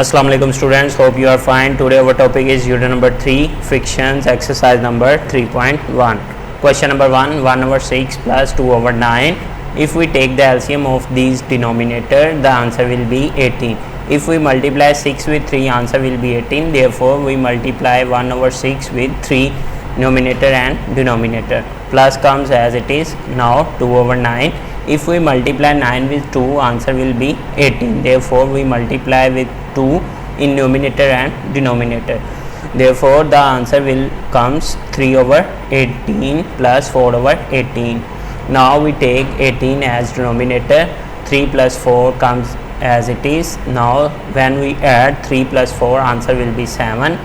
Assalamu alaikum students, hope you are fine. Today our topic is unit number 3, frictions, exercise number 3.1. Question number 1, 1 over 6 plus 2 over 9. If we take the LCM of these denominator, the answer will be 18. If we multiply 6 with 3, answer will be 18. Therefore, we multiply 1 over 6 with 3, numerator and denominator. Plus comes as it is. Now 2 over 9. If we multiply 9 with 2, answer will be 18. Therefore, we multiply with 2 in numerator and denominator. Therefore, the answer will comes 3 over 18 plus 4 over 18. Now we take 18 as denominator. 3 plus 4 comes as it is. Now when we add 3 plus 4, answer will be 7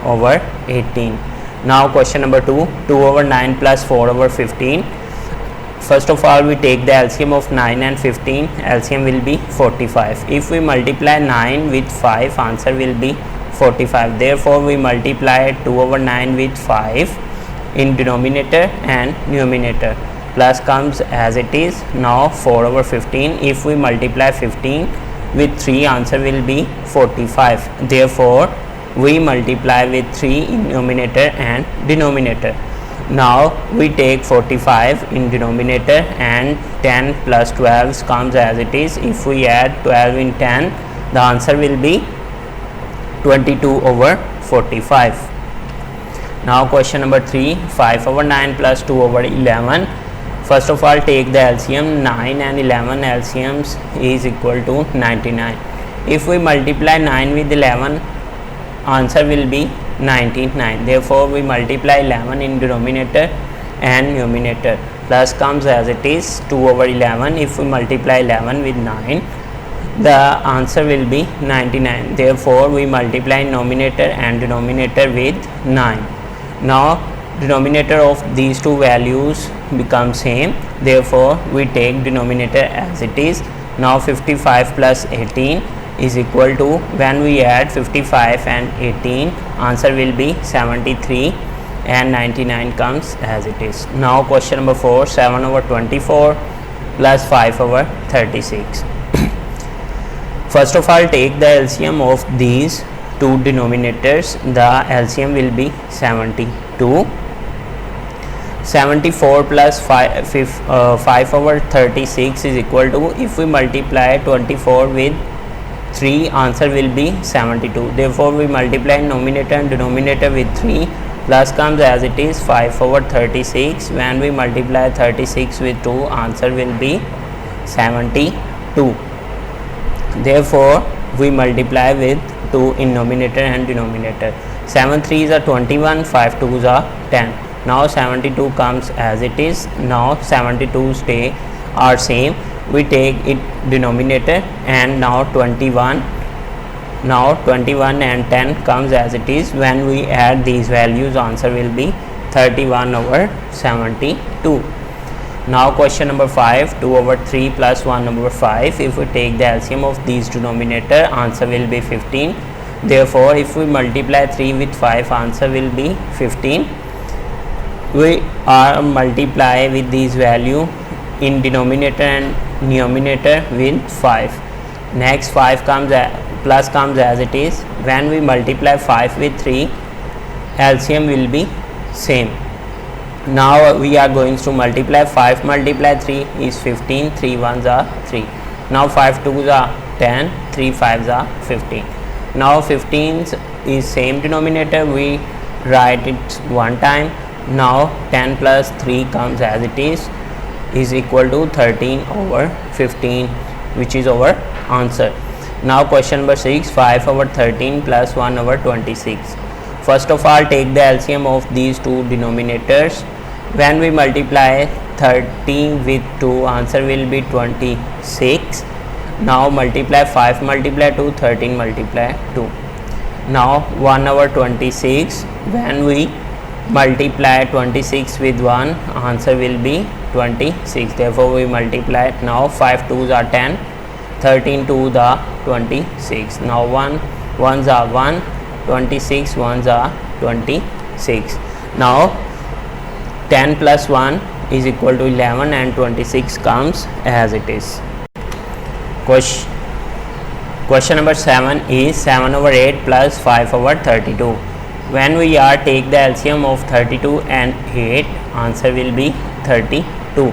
over 18. Now question number 2, 2 over 9 plus 4 over 15. First of all, we take the LCM of 9 and 15. LCM will be 45. If we multiply 9 with 5, answer will be 45. Therefore, we multiply 2 over 9 with 5 in denominator and numerator. Plus comes as it is. Now 4 over 15. If we multiply 15 with 3, answer will be 45. Therefore, we multiply with 3 in numerator and denominator. Now we take 45 in denominator and 10 plus 12 comes as it is. If we add 12 in 10, the answer will be 22 over 45. Now question number 3, 5 over 9 plus 2 over 11. First of all, take the LCM. 9 and 11 LCMs is equal to 99. If we multiply 9 with 11, answer will be 99. Therefore, we multiply 11 in denominator and numerator. Plus comes as it is. 2 over 11. If we multiply 11 with 9, the answer will be 99. Therefore, we multiply numerator and denominator with 9. Now denominator of these two values become same. Therefore, we take denominator as it is. Now 55 plus 18 is equal to, when we add 55 and 18, answer will be 73 and 99 comes as it is. Now question number 4, 7 over 24 plus 5 over 36. First of all, take the LCM of these two denominators. The LCM will be 72. 74 plus 5 over 36 is equal to, if we multiply 24 with 3, answer will be 72. Therefore, we multiply numerator and denominator with 3. Plus comes as it is. 5 over 36. When we multiply 36 with 2, answer will be 72. Therefore, we multiply with 2 in numerator and denominator. 7 3s are 21, 5 2s are 10. Now 72 comes as it is. Now 72 are same. We take it denominator and now 21. Now 21 and 10 comes as it is. When we add these values, answer will be 31 over 72. Now question number 5, 2 over 3 plus 1 over 5. If we take the LCM of these denominator, answer will be 15. Therefore, if we multiply 3 with 5, answer will be 15. We are multiply with these value in denominator and numerator with 5. Next 5 comes plus comes as it is. When we multiply 5 with 3, LCM will be same. Now we are going to multiply 5 multiply 3 is 15. 3 1s are 3. Now 5 2s are 10. 3 5s are 15. Now 15 is same denominator. We write it one time. Now 10 plus 3 comes as it is equal to 13 over 15, which is our answer. Now question number 6, 5 over 13 plus 1 over 26. First of all, take the LCM of these two denominators. When we multiply 13 with 2, answer will be 26. Now multiply 5 multiply 2, 13 multiply 2. Now 1 over 26. When we multiply 26 with 1, answer will be 26. Therefore, we multiply it. Now 5 2s are 10, 13 2s are 26. Now 1 1s are 1, 26 1s are 26. Now 10 plus 1 is equal to 11 and 26 comes as it is. Question number 7 is 7 over 8 plus 5 over 32. When we are take the LCM of 32 and 8, answer will be 32.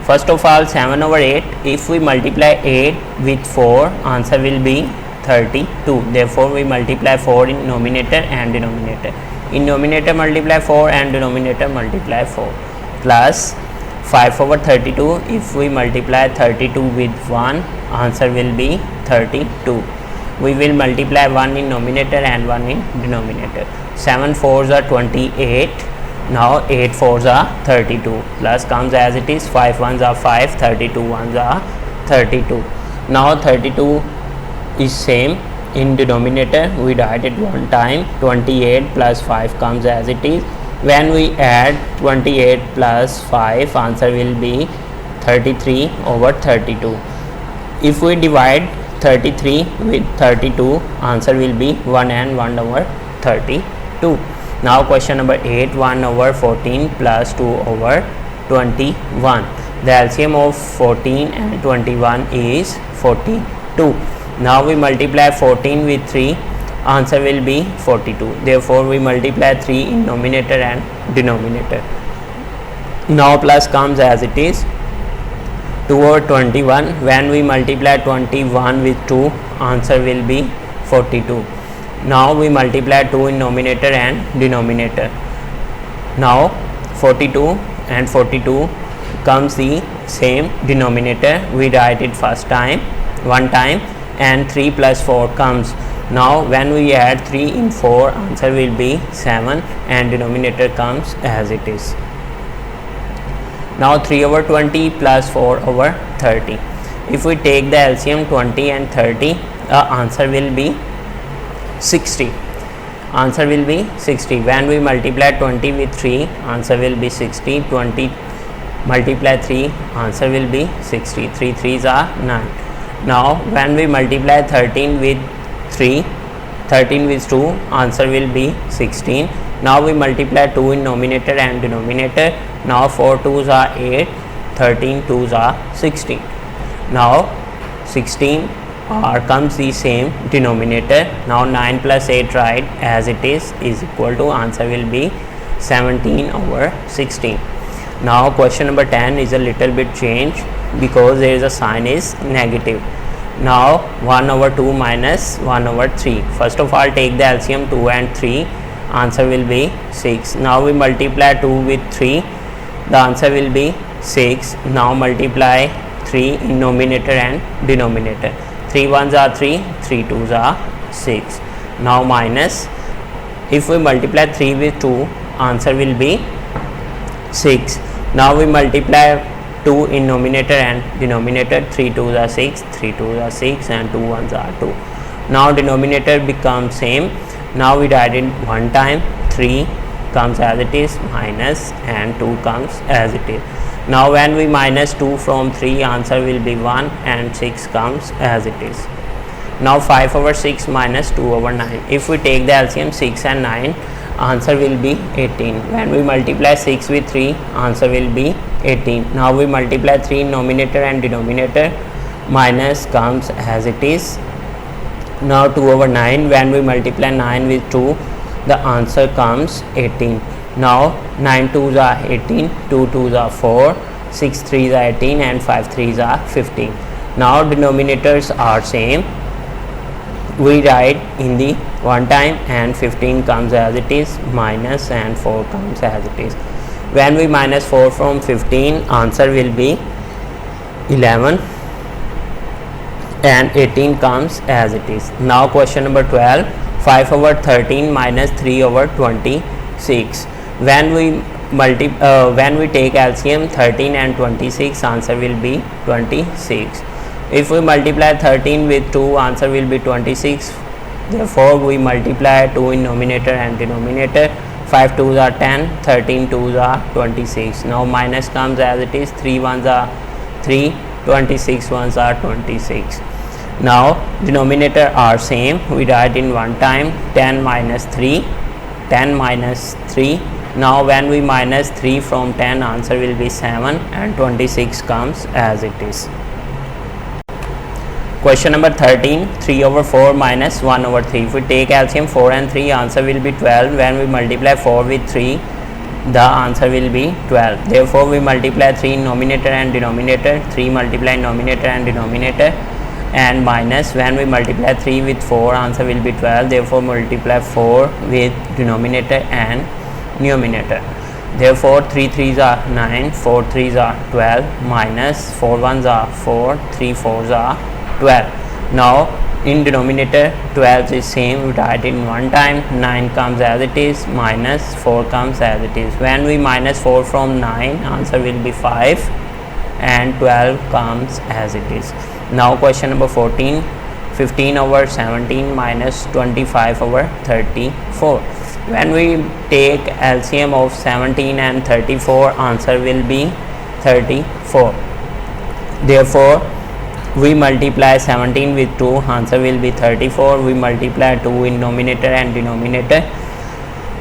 First of all, 7 over 8, if we multiply 8 with 4, answer will be 32. Therefore, we multiply 4 in numerator and denominator. In numerator multiply 4 and denominator multiply 4, plus 5 over 32. If we multiply 32 with 1, answer will be 32. We will multiply 1 in numerator and 1 in denominator. 7 4s are 28. Now 8 4s are 32. Plus comes as it is. 5 1s are 5. 32 1s are 32. Now 32 is same. In denominator we divide it one time. 28 plus 5 comes as it is. When we add 28 plus 5, answer will be 33 over 32. If we divide 33 with 32, answer will be 1 and 1 over 32. Now question number 8, 1 over 14 plus 2 over 21. The LCM of 14 and 21 is 42. Now we multiply 14 with 3, answer will be 42. Therefore, we multiply 3 in numerator and denominator. Now plus comes as it is. 2 over 21. When we multiply 21 with 2, answer will be 42. Now we multiply 2 in numerator and denominator. Now 42 and 42 comes the same denominator. We write it first time, one time, and 3 plus 4 comes. Now when we add 3 in 4, answer will be 7 and denominator comes as it is. Now 3 over 20 plus 4 over 30. If we take the LCM 20 and 30, the answer will be 60. Answer will be 60. When we multiply 20 with 3, answer will be 60. 20 multiply 3, answer will be 60. 3 3s are 9. Now when we multiply 13 with 3, 13 with 2, answer will be 16. Now we multiply 2 in numerator and denominator. Now 4 2s are 8, 13 2s are 16. Now 16 comes the same denominator. Now 9 plus 8 right as it is equal to, answer will be 17 over 16. Now question number 10 is a little bit changed because there is a sign is negative. Now 1 over 2 minus 1 over 3. First of all, take the LCM 2 and 3, answer will be 6. Now we multiply 2 with 3, the answer will be 6. Now multiply 3 in numerator and denominator. 3 1s are 3, 3 2s are 6. Now minus, if we multiply 3 with 2, answer will be 6. Now we multiply 2 in numerator and denominator. 3 2s are 6, 3 2s are 6 and 2 1s are 2. Now denominator becomes same. Now we divide it one time. 3 comes as it is, minus, and 2 comes as it is. Now when we minus 2 from 3, answer will be 1 and 6 comes as it is. Now 5 over 6 minus 2 over 9. If we take the LCM 6 and 9, answer will be 18. When we multiply 6 with 3, answer will be 18. Now we multiply 3 in numerator and denominator. Minus comes as it is. Now 2 over 9. When we multiply 9 with 2, the answer comes 18. Now 9 2s are 18, 2 2s are 4, 6 3s are 18 and 5 3s are 15. Now denominators are same. We write in the one time and 15 comes as it is, minus, and 4 comes as it is. When we minus 4 from 15, answer will be 11 and 18 comes as it is. Now question number 12, 5 over 13 minus 3 over 26. When we take LCM 13 and 26, answer will be 26. If we multiply 13 with 2, answer will be 26. Therefore, we multiply 2 in numerator and denominator. 5 2s are 10, 13 2s are 26. Now minus comes as it is. 3 1s are 3, 26 1s are 26. Now denominator are same. We write in one time. 10 minus 3, 10 minus 3. Now when we minus 3 from 10, answer will be 7 and 26 comes as it is. Question number 13, 3 over 4 minus 1 over 3. If we take LCM 4 and 3, answer will be 12. When we multiply 4 with 3, the answer will be 12. Therefore, we multiply 3 in numerator and denominator, 3 multiply numerator and denominator, and minus when we multiply 3 with 4, answer will be 12. Therefore, multiply 4 with denominator and numerator. Therefore, 3 3s are 9, 4 3s are 12, minus 4 1s are 4, 3 4s are 12. Now in denominator 12 is same, we write in one time, 9 comes as it is, minus 4 comes as it is. When we minus 4 from 9, answer will be 5 and 12 comes as it is. Now question number 14, 15 over 17 minus 25 over 34. When we take LCM of 17 and 34, answer will be 34. Therefore, we multiply 17 with 2, answer will be 34. We multiply 2 in numerator and denominator.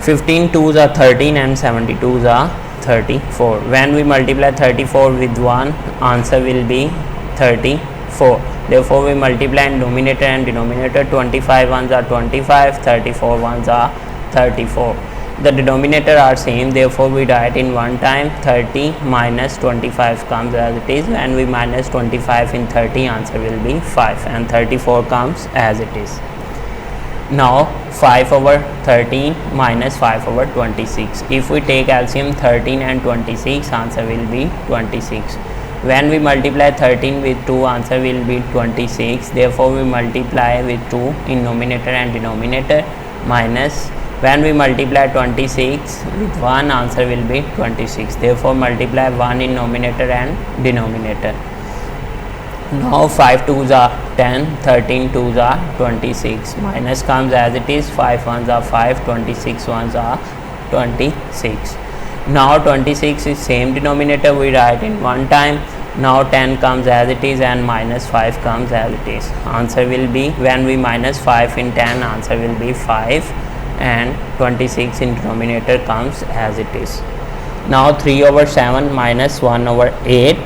15 2s are 13 and 72s are 34. When we multiply 34 with 1, answer will be 34. Therefore, we multiply in numerator and denominator. 25 ones are 25, 34 ones are 34. The denominator are same, therefore we write in one time, 30 minus 25 comes as it is. When we minus 25 in 30, answer will be 5 and 34 comes as it is. Now 5 over 13 minus 5 over 26. If we take LCM 13 and 26, answer will be 26. When we multiply 13 with 2, answer will be 26. Therefore, we multiply with 2 in numerator and denominator, minus when we multiply 26 with 1, answer will be 26. Therefore, multiply 1 in numerator and denominator. Now 5 2s are 10, 13 2s are 26. Minus comes as it is, 5 1s are 5, 26 1s are 26. Now 26 is same denominator, we write in one time. Now 10 comes as it is and minus 5 comes as it is. Answer will be, when we minus 5 in 10, answer will be 5 and 26 in denominator comes as it is. Now 3 over 7 minus 1 over 8.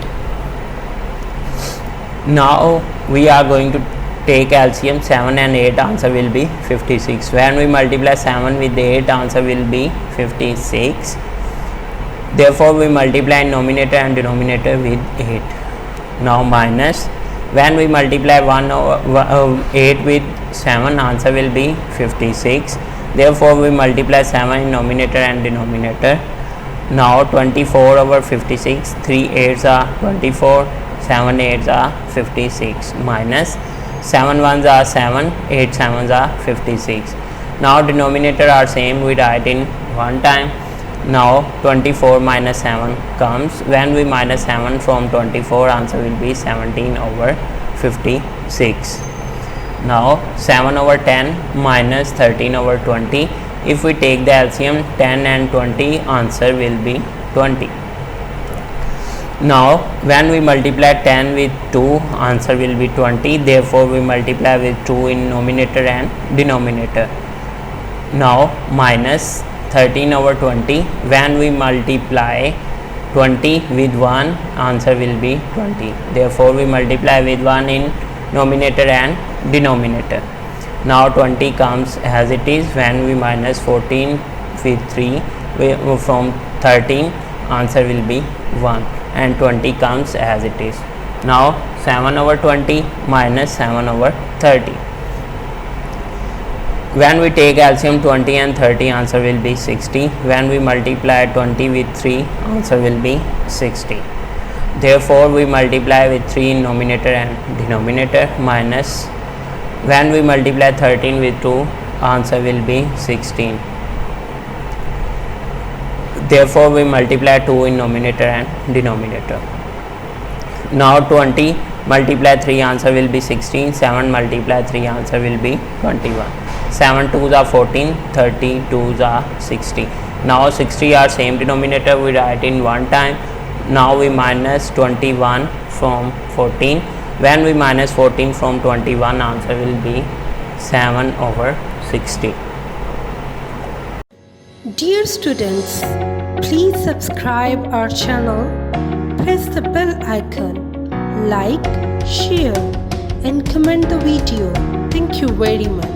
Now we are going to take LCM 7 and 8, answer will be 56. When we multiply 7 with 8, answer will be 56. Therefore, we multiply numerator and denominator with 8. Now minus, when we multiply 8 with 7, answer will be 56. Therefore, we multiply 7 in numerator and denominator. Now 24 over 56, 3 8s are 24, 7 8s are 56, minus 7 1s are 7, 8 7s are 56. Now denominator are same, we write in one time. Now 24 minus 7 comes. When we minus 7 from 24, answer will be 17 over 56. Now 7 over 10 minus 13 over 20. If we take the LCM 10 and 20, answer will be 20. Now when we multiply 10 with 2, answer will be 20. Therefore, we multiply with 2 in numerator and denominator. Now minus 13 over 20. When we multiply 20 with 1, answer will be 20. Therefore, we multiply with 1 in numerator and denominator. Now 20 comes as it is. When we minus 14 with 3 from 13, answer will be 1 and 20 comes as it is. Now 7 over 20 minus 7 over 30. When we take LCM 20 and 30, answer will be 60. When we multiply 20 with 3, answer will be 60. Therefore, we multiply with 3 in numerator and denominator, minus when we multiply 13 with 2, answer will be 16. Therefore, we multiply 2 in numerator and denominator. Now 20 multiply 3, answer will be 16. 7 multiply 3, answer will be 21. 7 2s are 14, 30 2s are 60. Now 60 are same denominator, we write in one time. Now we minus 21 from 14. When we minus 14 from 21, answer will be 7 over 60. Dear students, please subscribe our channel, press the bell icon, like, share and comment the video. Thank you very much.